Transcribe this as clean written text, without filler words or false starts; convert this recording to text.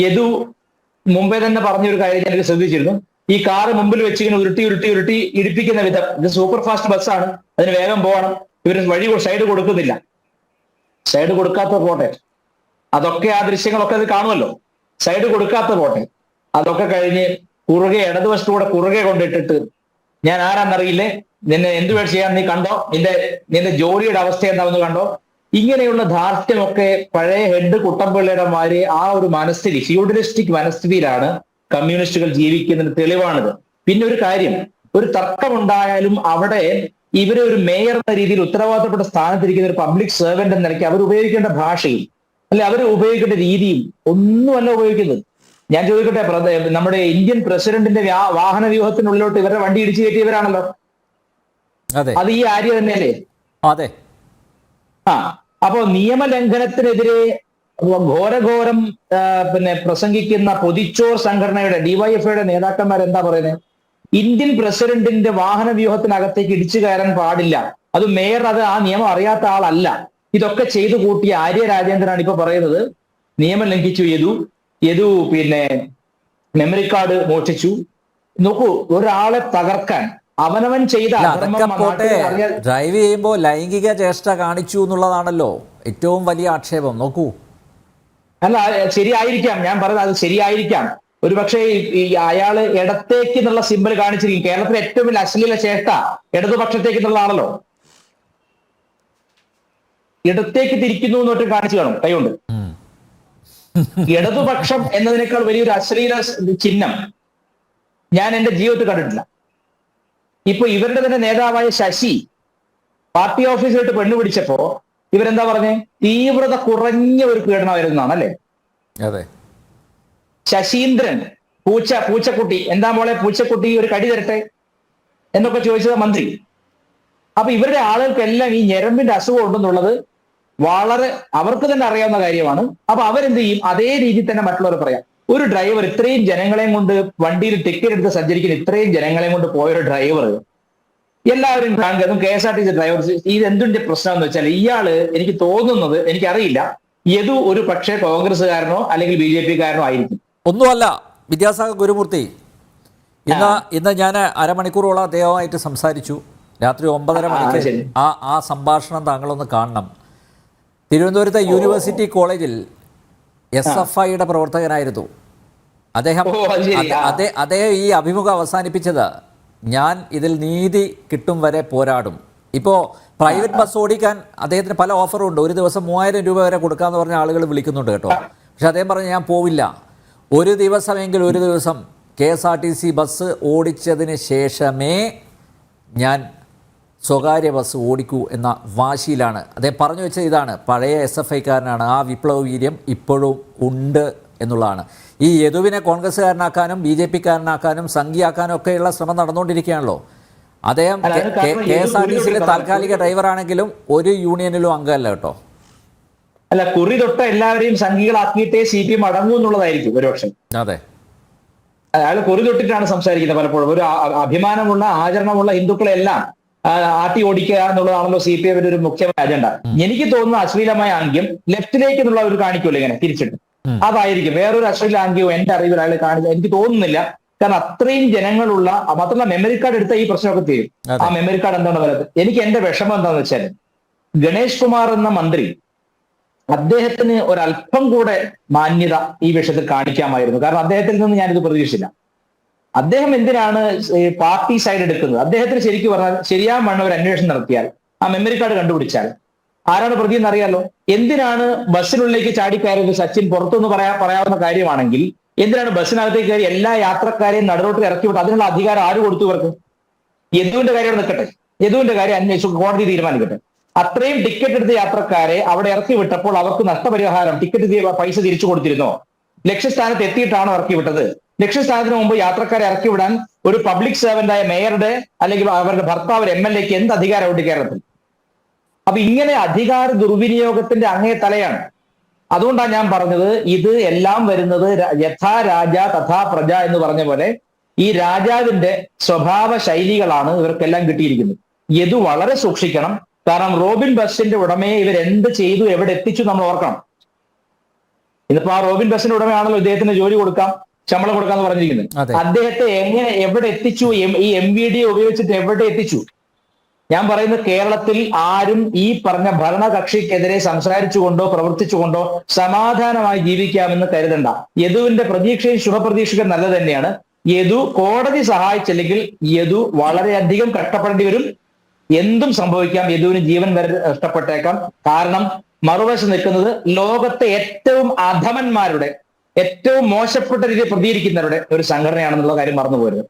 യദു മുമ്പേ തന്നെ പറഞ്ഞൊരു കാര്യം ഞാൻ ശ്രദ്ധിച്ചിരുന്നു. ഈ കാറ് മുമ്പിൽ വെച്ച് ഇങ്ങനെ ഉരുട്ടി ഇടിപ്പിക്കുന്ന വിധം, ഇത് സൂപ്പർ ഫാസ്റ്റ് ബസ്സാണ്, അതിന് വേഗം പോകണം, ഇവർ വഴി സൈഡ് കൊടുക്കുന്നില്ല. സൈഡ് കൊടുക്കാത്ത പോട്ടെ, അതൊക്കെ ആ ദൃശ്യങ്ങളൊക്കെ അത് കാണുമല്ലോ. സൈഡ് കൊടുക്കാത്ത പോട്ടെ, അതൊക്കെ കഴിഞ്ഞ് കുറുകെ ഇടതുവശത്തൂടെ കുറുകെ കൊണ്ടിട്ടിട്ട് ഞാൻ ആരാന്നറിയില്ലേ, നിന്നെ എന്ത് ചെയ്യാൻ നീ കണ്ടോ, നിന്റെ ജോലിയുടെ അവസ്ഥ എന്താണെന്ന് കണ്ടോ. ഇങ്ങനെയുള്ള ധാർഷ്ട്യമൊക്കെ പഴയ ഹെഡ് കുട്ടമ്പിള്ളയുടെ മാതിരി ആ ഒരു മനസ്ഥിതി, ഫ്യൂഡലിസ്റ്റിക് മനസ്ഥിതിയിലാണ് കമ്മ്യൂണിസ്റ്റുകൾ ജീവിക്കുന്നതിന് തെളിവാണിത്. പിന്നെ ഒരു കാര്യം, ഒരു തർക്കമുണ്ടായാലും അവിടെ ഇവരെ ഒരു മേയർ എന്ന രീതിയിൽ ഉത്തരവാദിത്തപ്പെട്ട സ്ഥാനത്തിരിക്കുന്ന ഒരു പബ്ലിക് സെർവന്റ് എന്ന നിലയ്ക്ക് അവർ ഉപയോഗിക്കേണ്ട ഭാഷയും അല്ലെ അവർ ഉപയോഗിക്കേണ്ട രീതിയും ഒന്നുമല്ല ഉപയോഗിക്കുന്നത്. ഞാൻ ചോദിക്കട്ടെ, നമ്മുടെ ഇന്ത്യൻ പ്രസിഡന്റിന്റെ വാഹന വ്യൂഹത്തിനുള്ളിലോട്ട് ഇവരുടെ വണ്ടി ഇടിച്ചു കയറ്റിയവരാണല്ലോ. അത് ഈ ആര്യ തന്നെയല്ലേ? അതെ. അപ്പോ നിയമലംഘനത്തിനെതിരെ ഘോരഘോരം പ്രസംഗിക്കുന്ന പൊതിച്ചോർ സംഘടനയുടെ ഡിവൈഎഫ്ഐയുടെ നേതാക്കന്മാർ എന്താ പറയുന്നത്? ഇന്ത്യൻ പ്രസിഡന്റിന്റെ വാഹന വ്യൂഹത്തിനകത്തേക്ക് ഇടിച്ചു കയറാൻ പാടില്ല, അത് മേയർ, അത് ആ നിയമം അറിയാത്ത ആളല്ല. ഇതൊക്കെ ചെയ്തു കൂട്ടിയ ആര്യ രാജേന്ദ്രനാണ് ഇപ്പൊ പറയുന്നത് നിയമം ലംഘിച്ചു യദു മെമ്മറി കാർഡ് മോഷ്ടിച്ചു. നോക്കൂ, ഒരാളെ തകർക്കാൻ അവനവൻ ചെയ്ത ഡ്രൈവ് ചെയ്യുമ്പോൾ ലൈംഗിക ചേഷ്ട കാണിച്ചു എന്നുള്ളതാണല്ലോ ഏറ്റവും വലിയ ആക്ഷേപം. നോക്കൂ, അല്ല ശരിയായിരിക്കാം, ഞാൻ പറയുന്നത് അത് ശരിയായിരിക്കാം. ഒരു പക്ഷേ അയാള് ഇടത്തേക്ക് എന്നുള്ള സിമ്പിൾ കാണിച്ചിരിക്കും. കേരളത്തിലെ ഏറ്റവും വലിയ അശ്ലീല ചേഷ്ട ഇടതുപക്ഷത്തേക്ക് എന്നുള്ളതാണല്ലോ. ഇടത്തേക്ക് തിരിക്കുന്നു എന്നിട്ട് കാണിച്ചു കാണും കൈകൊണ്ട്. ഇടതുപക്ഷം എന്നതിനേക്കാൾ വലിയൊരു അശ്ലീല ചിഹ്നം ഞാൻ എന്റെ ജീവിതത്തിൽ കണ്ടിട്ടില്ല. ഇപ്പൊ ഇവരുടെ തന്നെ നേതാവായ ശശി പാർട്ടി ഓഫീസിലിട്ട് പെണ്ണു പിടിച്ചപ്പോ ഇവരെന്താ പറഞ്ഞേ? തീവ്രത കുറഞ്ഞ ഒരു പീഡനമായിരുന്നാണ് അല്ലേ? അതെ. ശശീന്ദ്രൻ പൂച്ചക്കുട്ടി, എന്താ മോളെ പൂച്ചക്കുട്ടി ഒരു കടി തരട്ടെ എന്നൊക്കെ ചോദിച്ചത് മന്ത്രി. അപ്പൊ ഇവരുടെ ആളുകൾക്കെല്ലാം ഈ ഞരമ്പിന്റെ അസുഖം ഉണ്ടെന്നുള്ളത് വളരെ അവർക്ക് തന്നെ അറിയാവുന്ന കാര്യമാണ്. അപ്പൊ അവരെന്ത് ചെയ്യും? അതേ രീതിയിൽ തന്നെ മറ്റുള്ളവർ പറയാം. ഒരു ഡ്രൈവർ ഇത്രയും ജനങ്ങളെയും കൊണ്ട് വണ്ടിയിൽ ടിക്കറ്റ് എടുത്ത് സഞ്ചരിക്കുന്ന ഇത്രയും ജനങ്ങളെയും കൊണ്ട് പോയൊരു ഡ്രൈവർ എല്ലാവരും കാണുക, അതും KSRTC ഡ്രൈവർ. ഇത് എന്തിന്റെ പ്രശ്നം എന്ന് വെച്ചാൽ ഇയാള്, എനിക്ക് തോന്നുന്നത്, എനിക്കറിയില്ല, യദു ഒരു പക്ഷേ കോൺഗ്രസ്സുകാരനോ അല്ലെങ്കിൽ BJP-കാരനോ ആയിരിക്കും. ഒന്നുമല്ല. വിദ്യാസാഗർ ഗുരുമൂർത്തി, ഇന്ന് ഞാൻ അരമണിക്കൂറോളം അദ്ദേഹമായിട്ട് സംസാരിച്ചു. രാത്രി 9:30 മണിക്ക് ആ സംഭാഷണം താങ്കളൊന്ന് കാണണം. തിരുവനന്തപുരത്തെ യൂണിവേഴ്സിറ്റി കോളേജിൽ SFIയുടെ പ്രവർത്തകനായിരുന്നു അദ്ദേഹം. അദ്ദേഹം ഈ അഭിമുഖം അവസാനിപ്പിച്ചത്, ഞാൻ ഇതിൽ നീതി കിട്ടും വരെ പോരാടും. ഇപ്പോൾ പ്രൈവറ്റ് ബസ് ഓടിക്കാൻ അദ്ദേഹത്തിന് പല ഓഫറും ഉണ്ട്. ഒരു ദിവസം 3000 രൂപ വരെ കൊടുക്കാമെന്ന് പറഞ്ഞ ആളുകൾ വിളിക്കുന്നുണ്ട് കേട്ടോ. പക്ഷെ അദ്ദേഹം പറഞ്ഞു, ഞാൻ പോവില്ല, ഒരു ദിവസം KSRTC ബസ് ഓടിച്ചതിന് ശേഷമേ ഞാൻ സ്വകാര്യ ബസ് ഓടിക്കൂ എന്ന വാശിയിലാണ്. അദ്ദേഹം പറഞ്ഞു വെച്ചത് ഇതാണ്, പഴയ SFIക്കാരനാണ്, ആ വിപ്ലവ വീര്യം ഇപ്പോഴും ഉണ്ട് എന്നുള്ളതാണ്. ഈ യദുവിനെ കോൺഗ്രസ്സുകാരനാക്കാനും BJP-കാരനാക്കാനും സംഘിയാക്കാനും ഒക്കെയുള്ള ശ്രമം നടന്നുകൊണ്ടിരിക്കുകയാണല്ലോ. അദ്ദേഹം KSRTC-യിലെ താൽക്കാലിക ഡ്രൈവറാണെങ്കിലും ഒരു യൂണിയനിലും അംഗമല്ല കേട്ടോ. അല്ല, കുറി തൊട്ട എല്ലാവരെയും സംഘികളാക്കിയിട്ടേ CPM അടങ്ങൂ എന്നുള്ളതായിരിക്കും ഒരുപക്ഷെ. അതെ, അയാൾ കുറി തൊട്ടിട്ടാണ് സംസാരിക്കുന്നത് പലപ്പോഴും. ഒരു അഭിമാനമുള്ള ആചരണമുള്ള ഹിന്ദുക്കളെല്ലാം ആട്ടി ഓടിക്കുക എന്നുള്ളതാണല്ലോ CPM-ന്റെ ഒരു മുഖ്യമായ അജണ്ട. എനിക്ക് തോന്നുന്ന അശ്ലീലമായ ആംഗ്യം ലെഫ്റ്റിലേക്ക് എന്നുള്ള ഒരു കാണിക്കുമല്ലോ ഇങ്ങനെ തിരിച്ചിട്ട്, അതായിരിക്കും. വേറൊരു അശ്ലീല ആംഗ്യവും എന്റെ അറിവിൽ അയാൾ കാണിച്ച എനിക്ക് തോന്നുന്നില്ല. കാരണം അത്രയും ജനങ്ങളുള്ള, മാത്രമല്ല മെമ്മറി കാർഡ് എടുത്ത ഈ പ്രശ്നമൊക്കെ തീരും. ആ മെമ്മറി കാർഡ് എന്താണ് പറയുന്നത്? എനിക്ക് എന്റെ വിഷമം എന്താന്ന് വെച്ചാൽ, ഗണേഷ് കുമാർ എന്ന മന്ത്രി, അദ്ദേഹത്തിന് ഒരല്പം കൂടെ മാന്യത ഈ വിഷയത്തിൽ കാണിക്കാമായിരുന്നു. കാരണം അദ്ദേഹത്തിൽ നിന്ന് ഞാനിത് പ്രതീക്ഷിച്ചില്ല. അദ്ദേഹം എന്തിനാണ് പാർട്ടി സൈഡ് എടുക്കുന്നത്? അദ്ദേഹത്തിന് ശരിക്കും പറഞ്ഞാൽ ശരിയാവണ്ണം ഒരു അന്വേഷണം നടത്തിയാൽ, ആ മെമ്മറി കാർഡ് കണ്ടുപിടിച്ചാൽ ആരാണ് പ്രതി എന്നറിയാലോ. എന്തിനാണ് ബസ്സിനുള്ളിലേക്ക് ചാടിക്കയറിയത്? സച്ചിൻ പുറത്തുനിന്ന് പറയാവുന്ന കാര്യമാണെങ്കിൽ എന്തിനാണ് ബസ്സിനകത്തേക്ക് കയറി എല്ലാ യാത്രക്കാരെയും നടുറോട്ടിൽ ഇറക്കി വിട്ട്? അതിനുള്ള അധികാരം ആര് കൊടുത്തു ഇവർക്ക്? യദുവിന്റെ കാര്യം നിൽക്കട്ടെ, യദുവിന്റെ കാര്യം അന്വേഷിച്ച് കോടതി തീരുമാനിക്കട്ടെ. അത്രയും ടിക്കറ്റ് എടുത്ത യാത്രക്കാരെ അവിടെ ഇറക്കി വിട്ടപ്പോൾ അവർക്ക് നഷ്ടപരിഹാരം, ടിക്കറ്റ് പൈസ തിരിച്ചു കൊടുത്തിരുന്നോ? ലക്ഷ്യസ്ഥാനത്ത് എത്തിയിട്ടാണോ ഇറക്കി വിട്ടത്? ലക്ഷ്യസ്ഥാനത്തിന് മുമ്പ് യാത്രക്കാരെ ഇറക്കി വിടാൻ ഒരു പബ്ലിക് സെർവന്റായ മേയറുടെ അല്ലെങ്കിൽ അവരുടെ ഭർത്താവ് MLA-ക്ക് എന്ത് അധികാരമുണ്ട് കേരളത്തിൽ? അപ്പൊ ഇങ്ങനെ അധികാര ദുർവിനിയോഗത്തിന്റെ അങ്ങേ തലയാണ്. അതുകൊണ്ടാണ് ഞാൻ പറഞ്ഞത്, ഇത് എല്ലാം വരുന്നത് യഥാ രാജ തഥാ പ്രജ എന്ന് പറഞ്ഞ പോലെ ഈ രാജാവിന്റെ സ്വഭാവ ശൈലികളാണ് ഇവർക്കെല്ലാം കിട്ടിയിരിക്കുന്നത്. യദു വളരെ സൂക്ഷിക്കണം. കാരണം റോബിൻ ബസ്സിന്റെ ഉടമയെ ഇവരെന്ത് ചെയ്തു, എവിടെ എത്തിച്ചു നമ്മൾ ഓർക്കണം. ഇന്നിപ്പോ ആ റോബിൻ ബസിന്റെ ഉടമയാണല്ലോ ഇദ്ദേഹത്തിന് ജോലി കൊടുക്കാം, ശമ്പളം കൊടുക്കാന്ന് പറഞ്ഞിരിക്കുന്നത്. അതെ. അദ്ദേഹത്തെ എവിടെ എത്തിച്ചു? ഈ MVD ഉപയോഗിച്ചിട്ട് എവിടെ എത്തിച്ചു? ഞാൻ പറയുന്നത് കേരളത്തിൽ ആരും ഈ പറഞ്ഞ ഭരണകക്ഷിക്കെതിരെ സംസാരിച്ചുകൊണ്ടോ പ്രവർത്തിച്ചുകൊണ്ടോ സമാധാനമായി ജീവിക്കാമെന്ന് കരുതണ്ട. യദുവിന്റെ പ്രതീക്ഷയും ശുഭപ്രതീക്ഷയും നല്ല തന്നെയാണ്. യദു കോടതി സഹായിച്ചില്ലെങ്കിൽ യദു വളരെയധികം കഷ്ടപ്പെടേണ്ടി വരും. എന്തും സംഭവിക്കാം. യദുവിന് ജീവൻ വരെ നഷ്ടപ്പെട്ടേക്കാം. കാരണം മറുവശം നിൽക്കുന്നത് ലോകത്തെ ഏറ്റവും അധമന്മാരുടെ, ഏറ്റവും മോശപ്പെട്ട രീതിയിൽ പ്രതികരിക്കുന്നവരുടെ ഒരു സംഘടനയാണെന്നുള്ള കാര്യം മറന്നു പോരുത്.